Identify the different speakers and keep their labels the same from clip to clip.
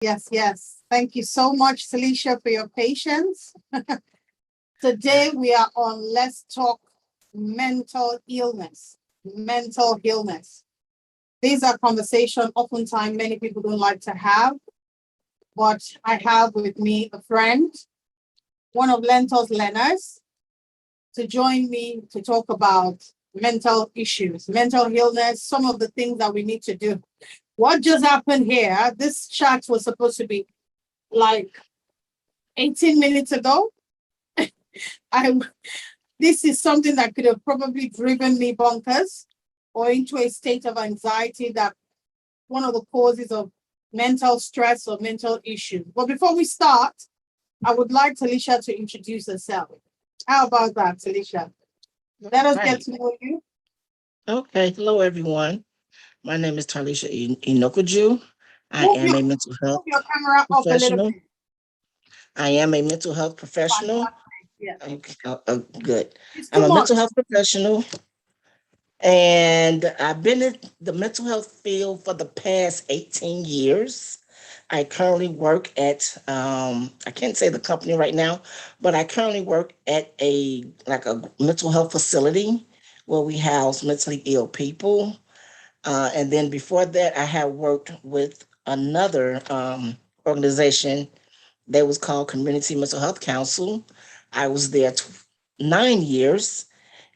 Speaker 1: Yes, yes. Thank you so much, Tarlisha, for your patience. Today we are on Let's Talk Mental Illness. Mental illness. These are conversations oftentimes many people don't like to have, but I have with me a friend, one of LEARNTOR's learners, to join me to talk about mental issues, mental illness, some of the things that we need to do. What just happened here? This chat was supposed to be like 18 minutes ago. I This is something that could have probably driven me bonkers or into a state of anxiety that one of the causes of mental stress or mental issues. But before we start, I would like Tarlisha to introduce herself. How about that, Tarlisha? Let us get
Speaker 2: Right.
Speaker 1: to know you.
Speaker 2: Okay. Hello, everyone. My name is Tarlisha Inakoju. I
Speaker 1: Move
Speaker 2: am
Speaker 1: your
Speaker 2: a mental health
Speaker 1: move your camera up a little
Speaker 2: professional.
Speaker 1: bit.
Speaker 2: I am a mental health professional.
Speaker 1: Fantastic. Yes.
Speaker 2: Okay, good.
Speaker 1: It's
Speaker 2: I'm
Speaker 1: too
Speaker 2: a mental
Speaker 1: much.
Speaker 2: health professional, and I've been in the mental health field for the past 18 years. I currently work at I can't say the company right now, but I currently work at a mental health facility where we house mentally ill people. And then before that, I had worked with another organization that was called Community Mental Health Council. I was there 9 years,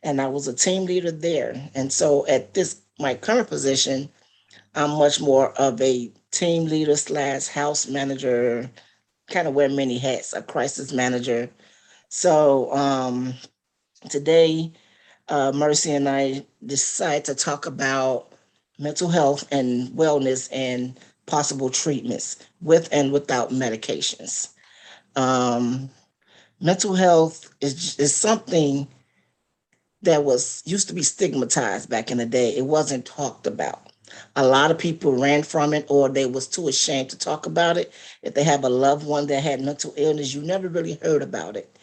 Speaker 2: and I was a team leader there. And so at this my current position, I'm much more of a team leader slash house manager, kind of wear many hats, a crisis manager. So today Mercy and I decide to talk about mental health and wellness and possible treatments with and without medications. Um, Mental health is something that was used to be stigmatized back in the day. It wasn't talked about. A lot of people ran from it or they was too ashamed to talk about it. If they have a loved one that had mental illness, you never really heard about it.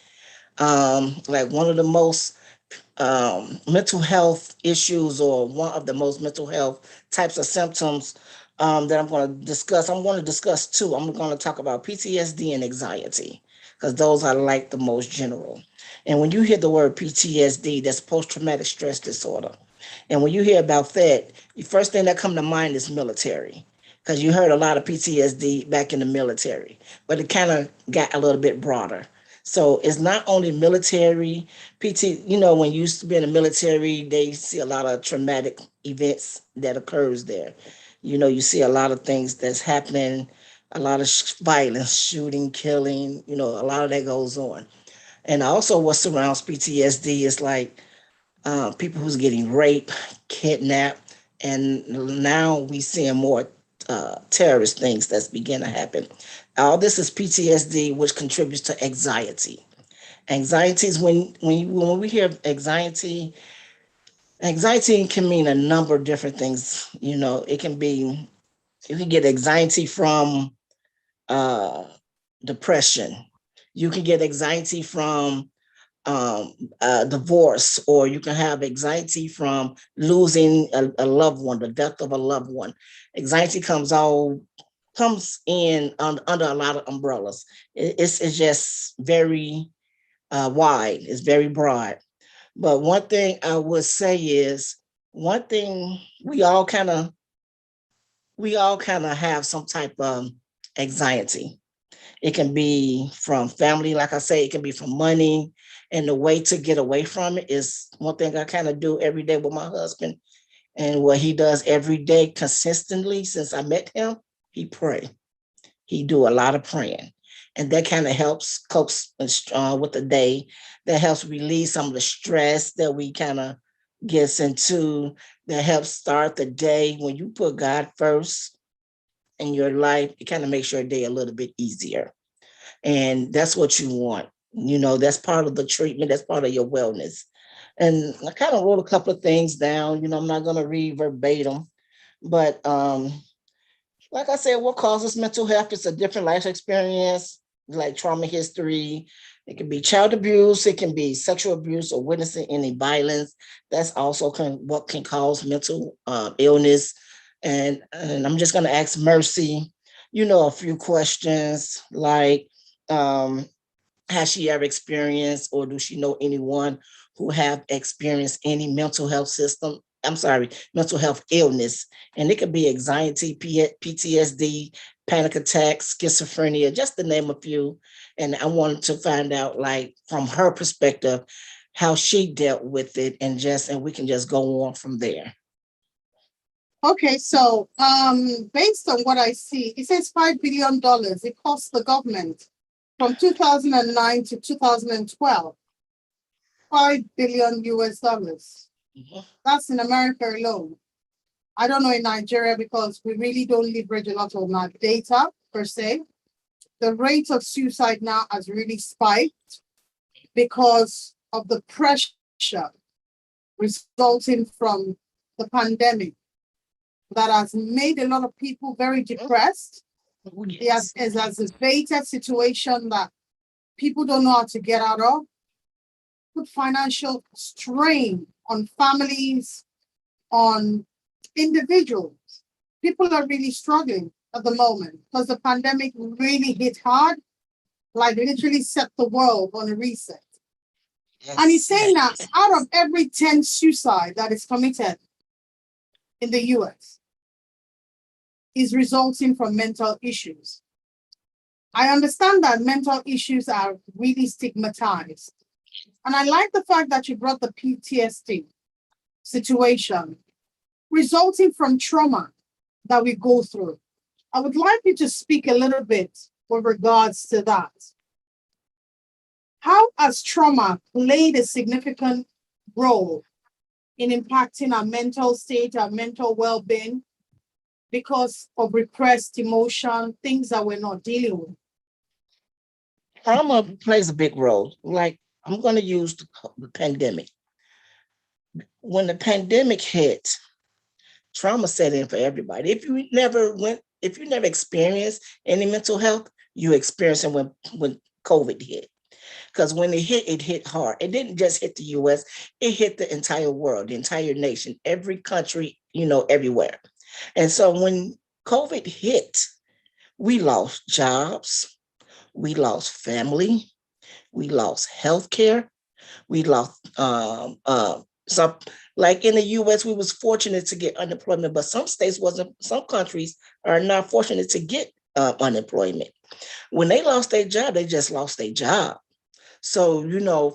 Speaker 2: Like one of the most mental health issues or one of the most mental health types of symptoms that I'm going to discuss. I'm going to discuss two. I'm going to talk about PTSD and anxiety because those are like the most general. And when you hear the word PTSD, that's post-traumatic stress disorder. And when you hear about that, the first thing that come to mind is military because you heard a lot of PTSD back in the military, but it kind of got a little bit broader. So it's not only military, PT, when you used to be in the military, they see a lot of traumatic events that occurs there. You see a lot of things that's happening, a lot of violence, shooting, killing, a lot of that goes on. And also what surrounds PTSD is like people who's getting raped, kidnapped, and now we seeing more terrorist things that's begin to happen. All this is PTSD, which contributes to anxiety. Anxiety is when we hear anxiety can mean a number of different things. It can be you can get anxiety from uh, depression. You can get anxiety from divorce, or you can have anxiety from losing a loved one, the death of a loved one. Anxiety comes in under a lot of umbrellas. It's just very wide. It's very broad. But one thing I would say is one thing we all kind of have some type of anxiety. It can be from family, like I say, it can be from money. And the way to get away from it is one thing I kind of do every day with my husband. And what he does every day consistently since I met him, he pray. He do a lot of praying. And that kind of helps copes with the day. That helps release some of the stress that we kind of gets into. That helps start the day when you put God first in your life. It kind of makes your day a little bit easier. And that's what you want. That's part of the treatment. That's part of your wellness. And I kind of wrote a couple of things down. I'm not going to read verbatim, but like I said, what causes mental health is a different life experience, like trauma history. It can be child abuse, it can be sexual abuse or witnessing any violence. That's also what can cause mental illness. And I'm just going to ask Mercy. a few questions like, has she ever experienced or do she know anyone who have experienced any mental health illness? And it could be anxiety, PTSD, panic attacks, schizophrenia, just to name a few. And I wanted to find out, like, from her perspective, how she dealt with it, and we can just go on from there.
Speaker 1: Okay, so based on what I see, it says $5 billion it cost the government from 2009 to 2012. $5 billion US.
Speaker 2: Mhm.
Speaker 1: That's in America alone. I don't know in Nigeria because we really don't leverage a lot of our data per se. The rate of suicide now has really spiked because of the pressure resulting from the pandemic that has made a lot of people very depressed.
Speaker 2: Oh,
Speaker 1: It
Speaker 2: yes.
Speaker 1: has exacerbated situation that people don't know how to get out of, put financial strain on families, on individuals. People are really struggling at the moment because the pandemic really hit hard, like literally set the world on a reset.
Speaker 2: Yes.
Speaker 1: And he's saying that out of every 10 suicide that is committed in the US is resulting from mental issues. I understand that mental issues are really stigmatized. And I like the fact that you brought the PTSD situation resulting from trauma that we go through. I would like you to speak a little bit with regards to that. How has trauma played a significant role in impacting our mental state, our mental well-being, because of repressed emotion, things that we're not dealing with?
Speaker 2: Trauma plays a big role. Like, I'm going to use the pandemic. When the pandemic hit, trauma set in for everybody. If you never experienced any mental health, you experienced it when COVID hit. Because when it hit hard. It didn't just hit the US, it hit the entire world, the entire nation, every country, everywhere. And so when COVID hit, we lost jobs, we lost family, we lost healthcare, we lost some, like in the US, we was fortunate to get unemployment, but some countries are not fortunate to get unemployment. When they lost their job, they just lost their job. So,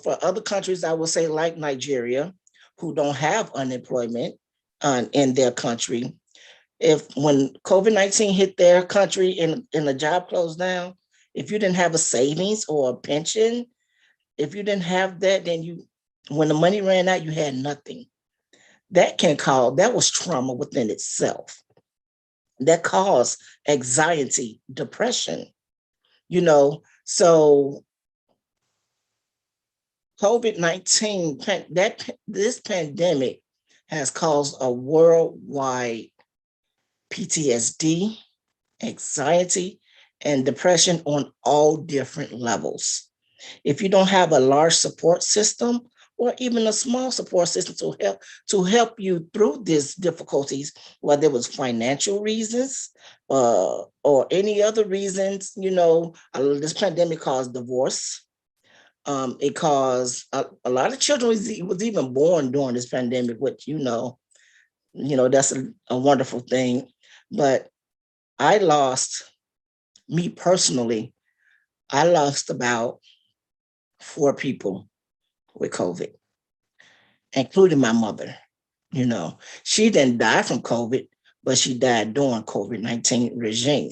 Speaker 2: for other countries, I would say like Nigeria, who don't have unemployment in their country, when COVID-19 hit their country and the job closed down, if you didn't have a savings or a pension, if you didn't have that, then when the money ran out, you had nothing. That was trauma within itself. That caused anxiety, depression, so COVID-19, this pandemic has caused a worldwide PTSD, anxiety, and depression on all different levels. If you don't have a large support system or even a small support system to help you through these difficulties, whether it was financial reasons or any other reasons, this pandemic caused divorce. It caused a lot of children was even born during this pandemic, which that's a wonderful thing. But me personally, I lost about 4 people with COVID, including my mother. She didn't die from COVID, but she died during COVID-19 regime.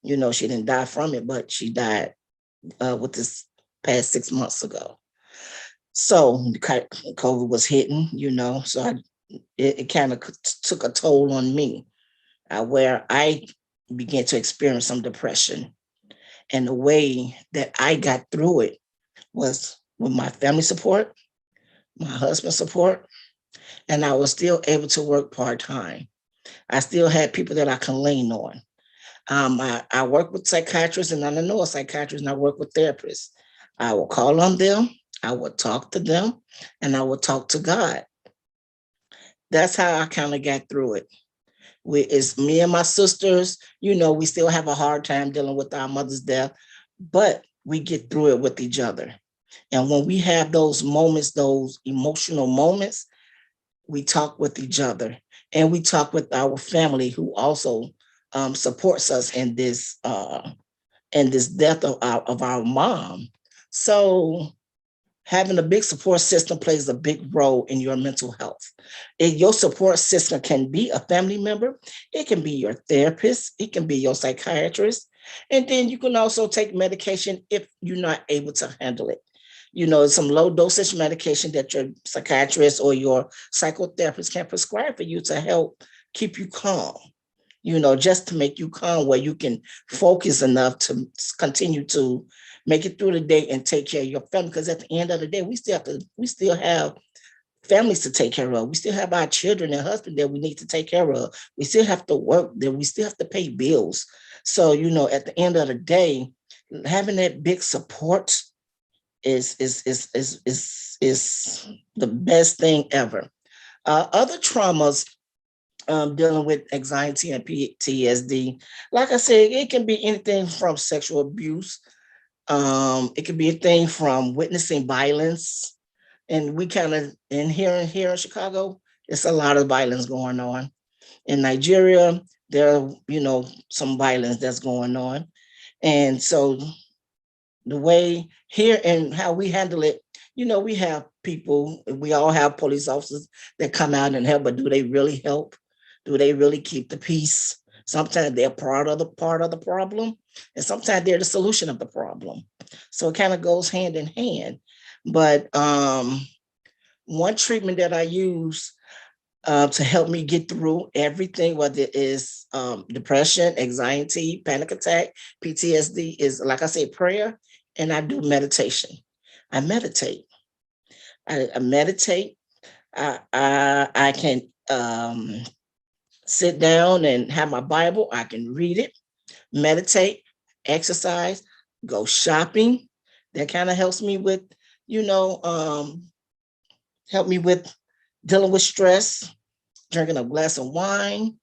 Speaker 2: She didn't die from it, but she died with this past 6 months ago. So COVID was hitting, so it kind of took a toll on me, where I began to experience some depression. And the way that I got through it was with my family support, my husband's support, and I was still able to work part-time. I still had people that I can lean on. I work with psychiatrists, and I know a psychiatrist, and I work with therapists. I will call on them, I would talk to them, and I would talk to God. That's how I kind of got through it. It's me and my sisters, you know, we still have a hard time dealing with our mother's death, but we get through it with each other. And when we have those moments, those emotional moments, we talk with each other and we talk with our family who also supports us in this death of our mom. So having a big support system plays a big role in your mental health. Your support system can be a family member, it can be your therapist, it can be your psychiatrist, and then you can also take medication if you're not able to handle it. You know, some low dosage medication that your psychiatrist or your psychotherapist can prescribe for you to help keep you calm, you know, just to make you calm where you can focus enough to continue to make it through the day and take care of your family. Because at the end of the day, we still have families to take care of. We still have our children and husband that we need to take care of. We still have to work, that we still have to pay bills. So, you know, at the end of the day, having that big support is the best thing ever. Other traumas dealing with anxiety and PTSD, like I said, it can be anything from sexual abuse. It can be a thing from witnessing violence. And we kind of here in Chicago, it's a lot of violence going on. In Nigeria, there are, you know, some violence that's going on. And so the way here and how we handle it, you know, we have people, we all have police officers that come out and help, but do they really help? Do they really keep the peace? Sometimes they're part of the problem, and sometimes they're the solution of the problem. So it kind of goes hand in hand. But one treatment that I use to help me get through everything, whether it is depression, anxiety, panic attack, PTSD, is, like I say, prayer, and I do meditation. I meditate. I meditate. I can sit down and have my Bible. I can read it, meditate, exercise, go shopping. That kind of helps me with, you know, help me with dealing with stress, drinking a glass of wine,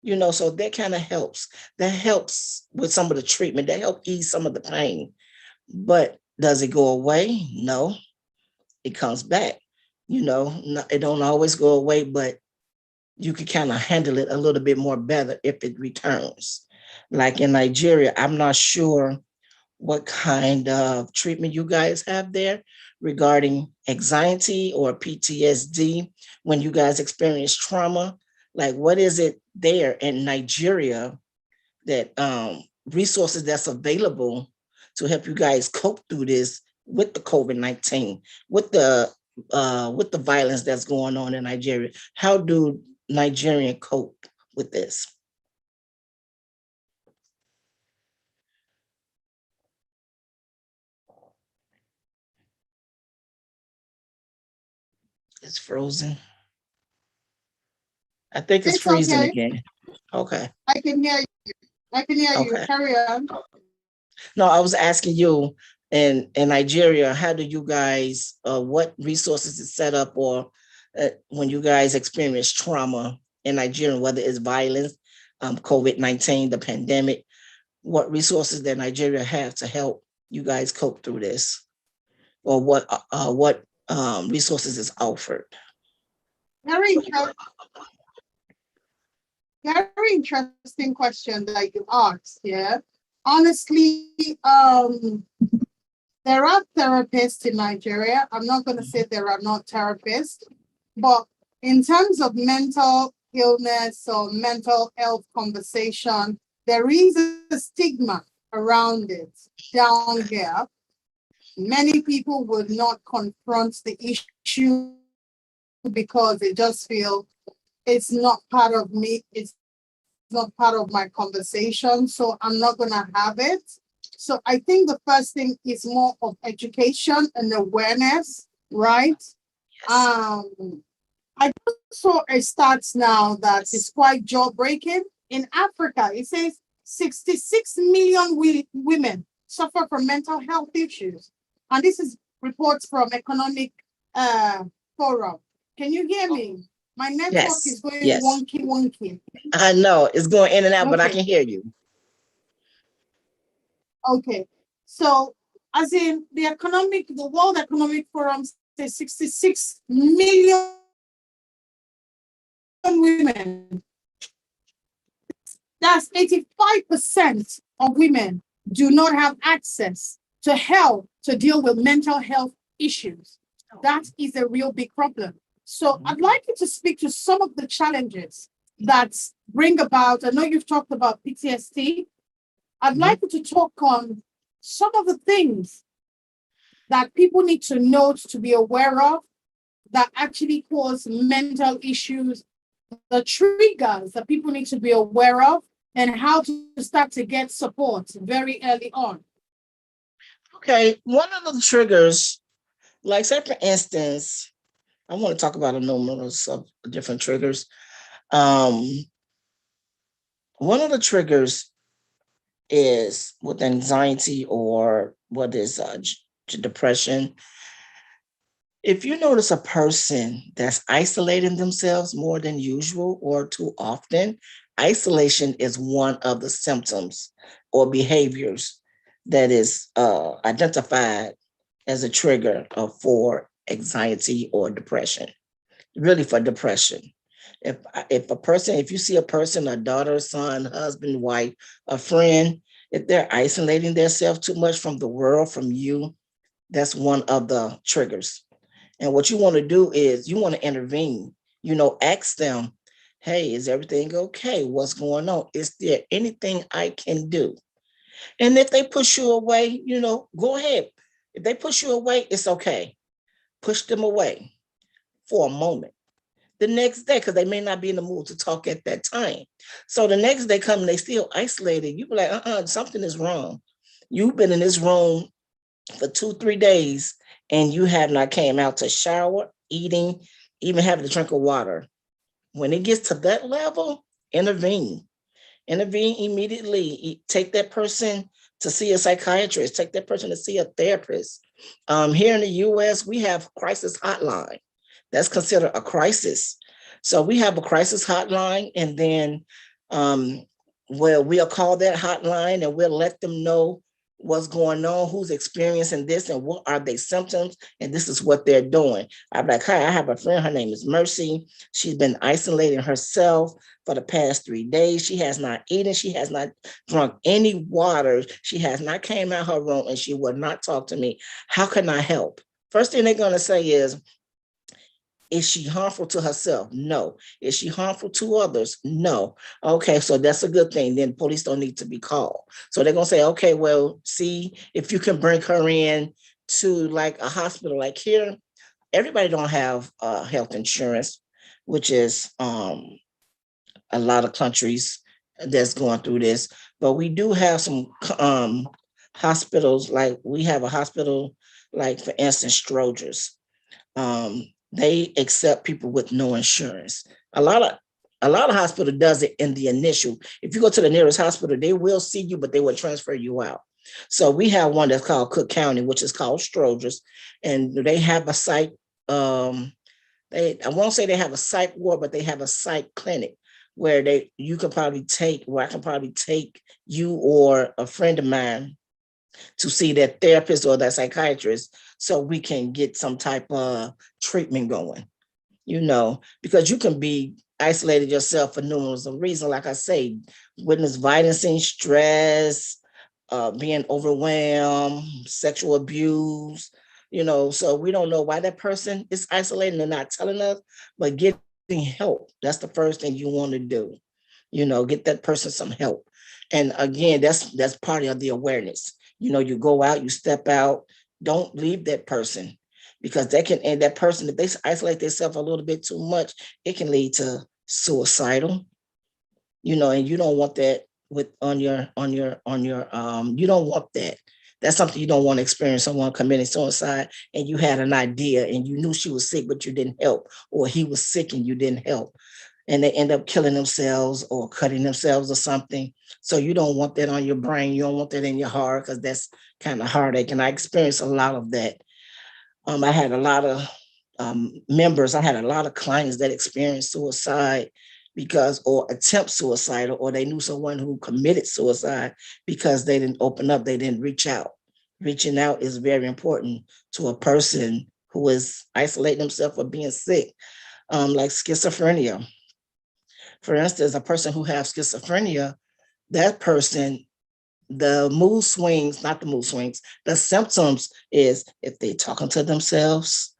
Speaker 2: you know, so that kind of helps. That helps with some of the treatment, that help ease some of the pain. But does it go away? No, it comes back. You know, it don't always go away, but you can kind of handle it a little bit more better if it returns. Like in Nigeria, I'm not sure what kind of treatment you guys have there regarding anxiety or PTSD when you guys experience trauma. Like, what is it there in Nigeria that resources that's available to help you guys cope through this with the COVID-19, with the violence that's going on in Nigeria? How do Nigerians cope with this? It's frozen. I think it's
Speaker 1: It's
Speaker 2: freezing
Speaker 1: okay.
Speaker 2: again. Okay.
Speaker 1: I can hear you. I can hear you.
Speaker 2: Okay.
Speaker 1: Carry on.
Speaker 2: No, I was asking you in Nigeria, how do you guys, what resources is set up, or when you guys experience trauma in Nigeria, whether it's violence, COVID-19, the pandemic, what resources that Nigeria have to help you guys cope through this, or what resources is offered?
Speaker 1: Very, very interesting question that you asked. Yeah. Honestly, there are therapists in Nigeria. I'm not going to say there are not therapists, but in terms of mental illness or mental health conversation, there is a stigma around it down here. Many people would not confront the issue because they just feel it's not part of me, it's not part of my conversation, so I'm not going to have it. So I think the first thing is more of education and awareness, right? I saw a stats now that is quite jaw-breaking. In Africa, it says 66 million women suffer from mental health issues. And this is reports from Economic Forum. Can you hear me? My network
Speaker 2: Yes,
Speaker 1: is going
Speaker 2: yes.
Speaker 1: wonky, wonky.
Speaker 2: I know it's going in and out, but I
Speaker 1: Okay,
Speaker 2: can hear you.
Speaker 1: okay. So, as in the World Economic Forum says 66 million women. That's 85% of women do not have access to help to deal with mental health issues. That is a real big problem. So I'd like you to speak to some of the challenges that bring about. I know you've talked about PTSD. I'd
Speaker 2: Mhm.
Speaker 1: like you to talk on some of the things that people need to note to be aware of that actually cause mental issues, the triggers that people need to be aware of, and how to start to get support very early on.
Speaker 2: Okay, one of the triggers, like say for instance, I want to talk about a numerous of different triggers. Um, One of the triggers is with anxiety or what is depression. If you notice a person that's isolating themselves more than usual or too often, isolation is one of the symptoms or behaviors that is identified as a trigger for anxiety or depression, really for depression. If a person, if you see a person, a daughter, son, husband, wife, a friend, if they're isolating themselves too much from the world, from you, that's one of the triggers. And what you want to do is you want to intervene, ask them, hey, is everything okay? What's going on? Is there anything I can do? And if they push you away, go ahead. If they push you away, it's okay. Push them away for a moment. The next day, because they may not be in the mood to talk at that time. So the next day come, they still isolated. You be like, something is wrong. You've been in this room for 2-3 days and you have not came out to shower, eating, even having to drink of water. When it gets to that level, intervene. Intervene immediately. Take that person to see a psychiatrist. Take that person to see a therapist. Here in the U.S., we have crisis hotline. That's considered a crisis. So we have a crisis hotline, and then we'll call that hotline and we'll let them know what's going on, who's experiencing this, and what are their symptoms, and this is what they're doing. I'm like, hi, I have a friend, her name is Mercy. She's been isolating herself for the past 3 days. She has not eaten, she has not drunk any water, she has not came out her room, and she would not talk to me. How can I help? First thing they're going to say is she harmful to herself? No. Is she harmful to others? No. Okay, so that's a good thing. Then police don't need to be called. So they're going to say, okay, well, see if you can bring her in to like a hospital. Like here, everybody don't have health insurance, which is a lot of countries that's going through this. But we do have some hospitals, like we have a hospital, like for instance, Stroger's. They accept people with no insurance. A lot of hospital does it in the initial. If you go to the nearest hospital, they will see you, but they will transfer you out. So we have one that's called Cook County, which is called Stroger's, and they have a psych. I won't say they have a psych ward, but they have a psych clinic where I can probably take you or a friend of mine to see that therapist or that psychiatrist so we can get some type of treatment going, because you can be isolated yourself for numerous of reasons. Like I say, witness violence, stress, being overwhelmed, sexual abuse, so we don't know why that person is isolating and not telling us, but getting help. That's the first thing you want to do, get that person some help. And again, that's part of the awareness. You go out, you step out, don't leave that person, because that person, if they isolate themselves a little bit too much, it can lead to suicidal, and you don't want that with you don't want that. That's something you don't want to experience, someone committing suicide and you had an idea and you knew she was sick, but you didn't help, or he was sick and you didn't help, and they end up killing themselves or cutting themselves or something. So you don't want that on your brain. You don't want that in your heart, because that's kind of heartache. And I experienced a lot of that. I had a lot of members. I had a lot of clients that experienced suicide because, or attempt suicide, or they knew someone who committed suicide because they didn't open up, they didn't reach out. Reaching out is very important to a person who is isolating themselves or being sick, like schizophrenia. For instance, a person who has schizophrenia, that person, the mood swings, not the mood swings, the symptoms is if they're talking to themselves,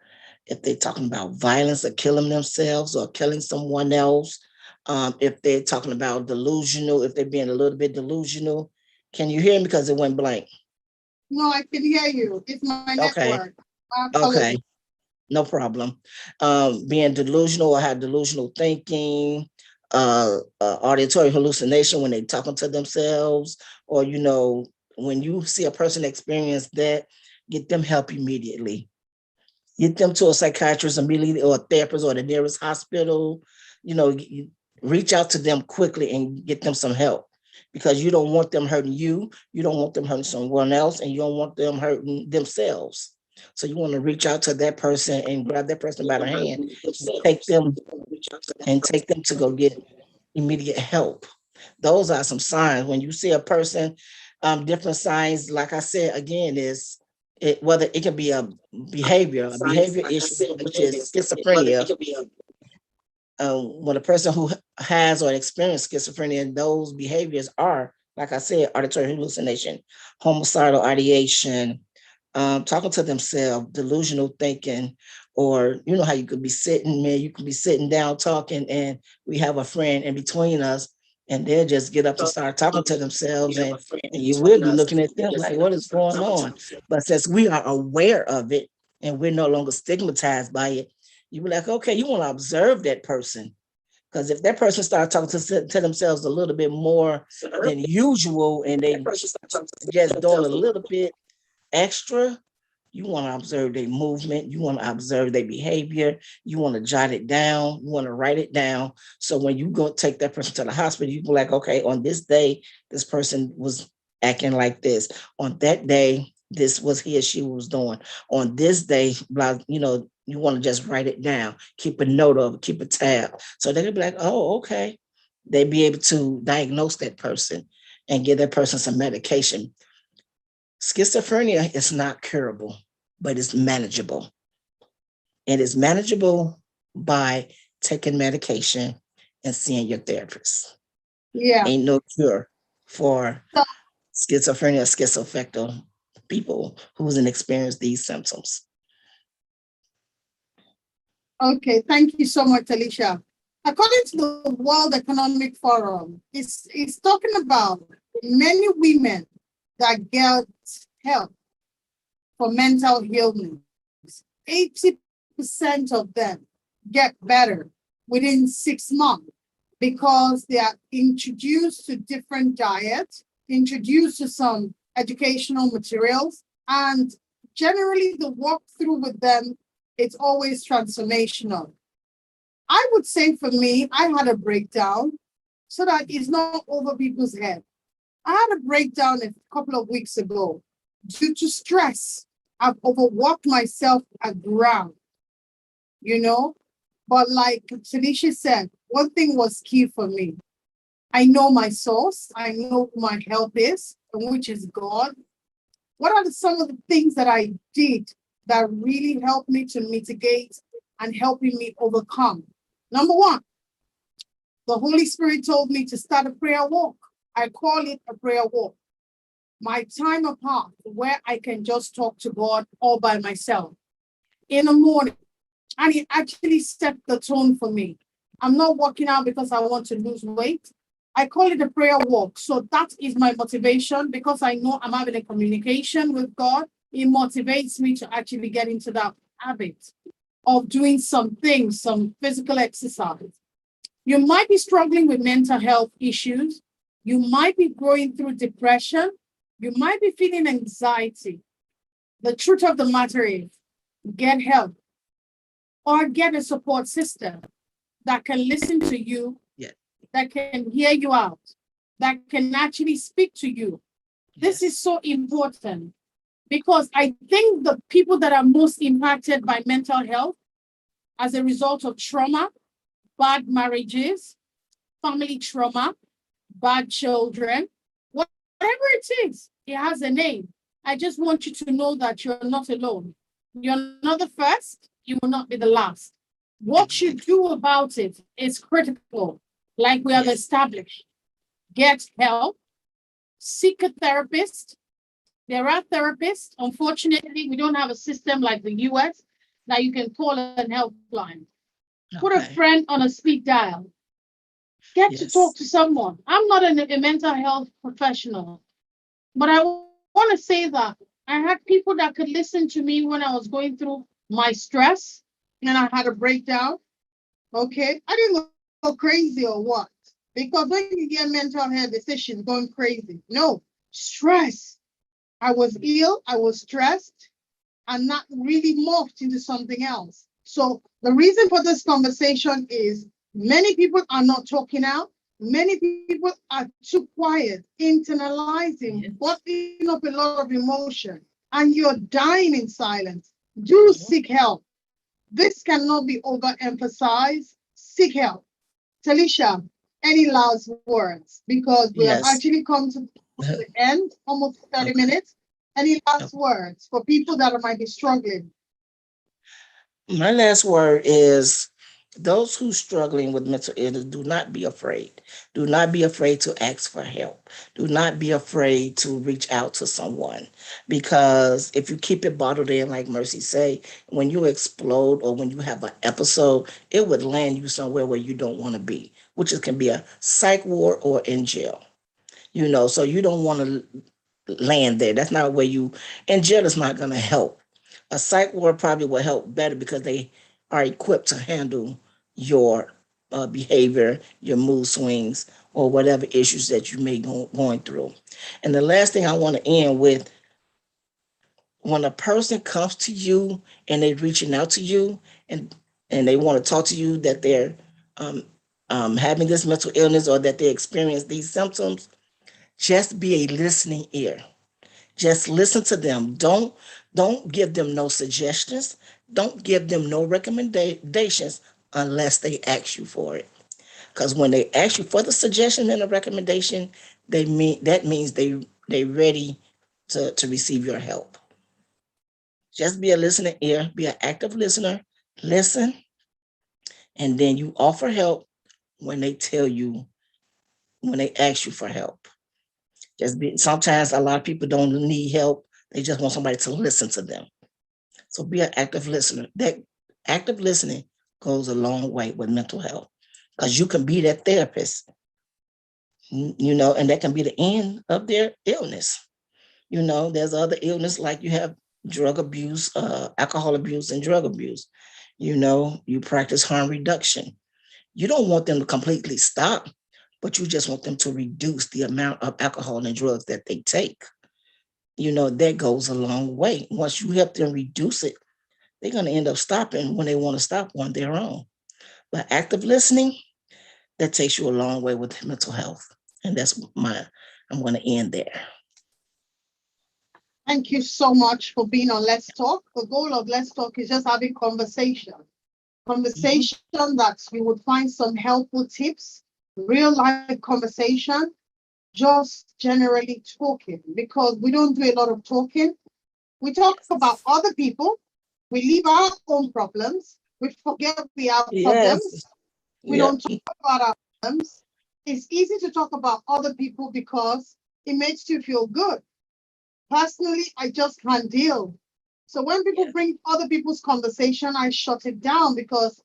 Speaker 2: if they're talking about violence or killing themselves or killing someone else, if they're talking about delusional, if they're being a little bit delusional. Can you hear me? Because it went blank.
Speaker 1: No, I can hear you. It's my
Speaker 2: Okay.
Speaker 1: network. My
Speaker 2: Okay.
Speaker 1: apologies.
Speaker 2: No problem. Being delusional or have delusional thinking, auditory hallucination when they're talking to themselves, or, when you see a person experience that, get them help immediately. Get them to a psychiatrist immediately, or a therapist, or the nearest hospital. You reach out to them quickly and get them some help, because you don't want them hurting you. You don't want them hurting someone else, and you don't want them hurting themselves. So you want to reach out to that person and grab that person by the hand, take them take them to go get immediate help. Those are some signs. When you see a person, different signs, like I said, again, is whether it can be a behavior issue, which is schizophrenia. When a person who has or experienced schizophrenia, those behaviors are, like I said, auditory hallucination, homicidal ideation, talking to themselves, delusional thinking, or how you could be sitting, man, you could be sitting down talking, and we have a friend in between us, and they'll just get up and start talking to themselves, and you will be looking at them like, what is going on? But since we are aware of it and we're no longer stigmatized by it, you be like, okay, you want to observe that person. Because if that person starts talking to themselves a little bit more than usual, and they just doing a little bit extra, you want to observe their movement, you want to observe their behavior, you want to jot it down, you want to write it down. So when you go take that person to the hospital, you be like, okay, on this day, this person was acting like this. On that day, this was he or she was doing. On this day, blah, you want to just write it down, keep a note of it, keep a tab. So they'll be like, oh, okay. They'd be able to diagnose that person and give that person some medication. Schizophrenia is not curable, but it's manageable. It is manageable by taking medication and seeing your therapist.
Speaker 1: Yeah.
Speaker 2: Ain't no cure for schizophrenia, schizoaffective people who's experienced these symptoms.
Speaker 1: Okay, thank you so much, Alicia. According to the World Economic Forum, it's talking about many women that get help for mental illness. 80% of them get better within 6 months because they are introduced to different diets, introduced to some educational materials, and generally the walkthrough with them, it's always transformational. I would say for me, I had a breakdown so that it's not over people's head. I had a breakdown a couple of weeks ago due to stress. I've overworked myself aground, But like Tarlisha said, one thing was key for me. I know my source. I know who my help is, which is God. What are some of the things that I did that really helped me to mitigate and helping me overcome? Number one, the Holy Spirit told me to start a prayer walk. I call it a prayer walk. My time apart where I can just talk to God all by myself in the morning. And it actually set the tone for me. I'm not working out because I want to lose weight. I call it a prayer walk. So that is my motivation because I know I'm having a communication with God. It motivates me to actually get into that habit of doing some things, some physical exercise. You might be struggling with mental health issues. You might be going through depression. You might be feeling anxiety. The truth of the matter is, get help or get a support system that can listen to you, that can hear you out, that can actually speak to you. This is so important because I think the people that are most impacted by mental health as a result of trauma, bad marriages, family trauma, bad children, whatever it is, it has a name. I just want you to know that you're not alone. You're not the first, you will not be the last. What you do about it is critical, like we have established. Get help, seek a therapist. There are therapists. Unfortunately, we don't have a system like the US that you can call an helpline. Put a friend on a speed dial. Get to talk to someone. I'm not a mental health professional, but I want to say that I had people that could listen to me when I was going through my stress and I had a breakdown. Okay. I didn't go crazy or what? Because when you get mental health decisions going crazy, no, stress. I was ill, I was stressed, and not really morphed into something else. So the reason for this conversation is many people are not talking out. Many people are too quiet, internalizing, bottling up a lot of emotion, and you're dying in silence. Do seek help. This cannot be overemphasized. Seek help. Tarlisha, any last words? Because we have actually come to the end, almost 30 minutes. Any last words for people that might be struggling?
Speaker 2: My last word is those who struggling with mental illness, do not be afraid. Do not be afraid to ask for help. Do not be afraid to reach out to someone, because if you keep it bottled in, like Mercy say, when you explode or when you have an episode, it would land you somewhere where you don't want to be, which is, can be a psych ward or in jail. So you don't want to land there. That's not where you, and jail is not going to help. A psych ward probably will help better because they are equipped to handle your behavior, your mood swings, or whatever issues that you may going through. And the last thing I want to end with, when a person comes to you and they're reaching out to you and they want to talk to you that they're um, having this mental illness or that they experience these symptoms, just be a listening ear. Just listen to them. Don't give them no suggestions. Don't give them no recommendations unless they ask you for it. Because when they ask you for the suggestion and the recommendation, that means they ready to receive your help. Just be a listening ear, be an active listener, listen, and then you offer help when they tell you, when they ask you for help. Sometimes a lot of people don't need help. They just want somebody to listen to them. So be an active listener. That active listening goes a long way with mental health, because you can be that therapist, and that can be the end of their illness. There's other illness, like you have drug abuse, alcohol abuse, and drug abuse. You practice harm reduction. You don't want them to completely stop, but you just want them to reduce the amount of alcohol and drugs that they take. That goes a long way. Once you help them reduce it, they're going to end up stopping when they want to stop on their own. But active listening, that takes you a long way with mental health. And I'm going to end there.
Speaker 1: Thank you so much for being on Let's Talk. The goal of Let's Talk is just having conversation that you would find some helpful tips, real life conversation, just generally talking, because we don't do a lot of talking. We talk about other people, we leave our own problems, we forget we have problems, we don't talk about our problems. It's easy to talk about other people because it makes you feel good. Personally, I just can't deal. So when people bring other people's conversation, I shut it down because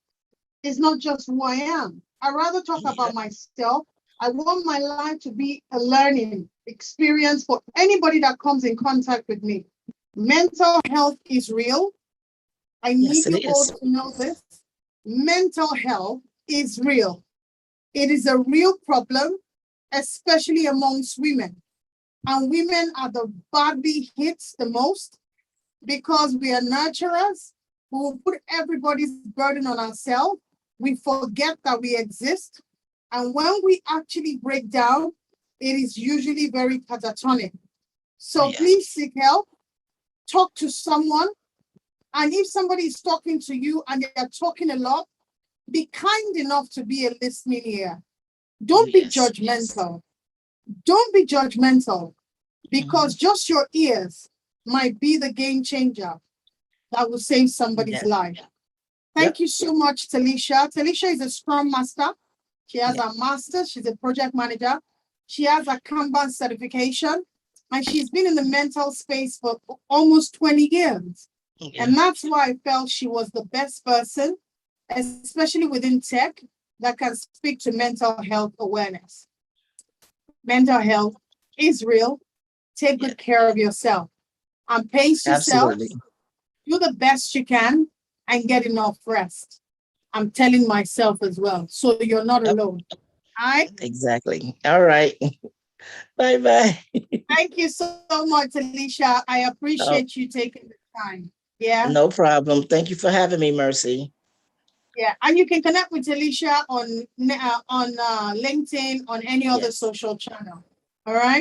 Speaker 1: it's not just who I am. I rather talk about myself. I want my life to be a learning experience for anybody that comes in contact with me. Mental health is real. I need you all to know this. Mental health is real. It is a real problem, especially amongst women. And women are the badly hit the most because we are nurturers who will put everybody's burden on ourselves. We forget that we exist. And when we actually break down, it is usually very catatonic. So please seek help, talk to someone, And if somebody is talking to you and they're talking a lot, be kind enough to be a listening ear. Don't be
Speaker 2: Yes.
Speaker 1: judgmental. Don't be judgmental, because just your ears might be the game changer that will save somebody's
Speaker 2: Yes.
Speaker 1: life.
Speaker 2: Yep.
Speaker 1: Thank you so much, Tarlisha. Tarlisha is a Scrum Master. She has
Speaker 2: Yep.
Speaker 1: a master's. She's a project manager. She has a Kanban certification, and she's been in the mental space for almost 20 years.
Speaker 2: Yeah.
Speaker 1: And that's why I felt she was the best person, especially within tech, that can speak to mental health awareness. Mental health is real. Take
Speaker 2: Yeah.
Speaker 1: good care of yourself and pace yourself.
Speaker 2: Absolutely.
Speaker 1: Do the best you can and get enough rest. I'm telling myself as well, so you're not
Speaker 2: Yep.
Speaker 1: alone. All right.
Speaker 2: Exactly. All right. Bye-bye.
Speaker 1: Thank you so much, Alicia. I
Speaker 2: Oh,
Speaker 1: appreciate you taking the time. Yeah.
Speaker 2: no problem. Thank you for having me, Mercy.
Speaker 1: Yeah. And you can connect with Alicia on LinkedIn, on any other
Speaker 2: Yes.
Speaker 1: social channel. All right.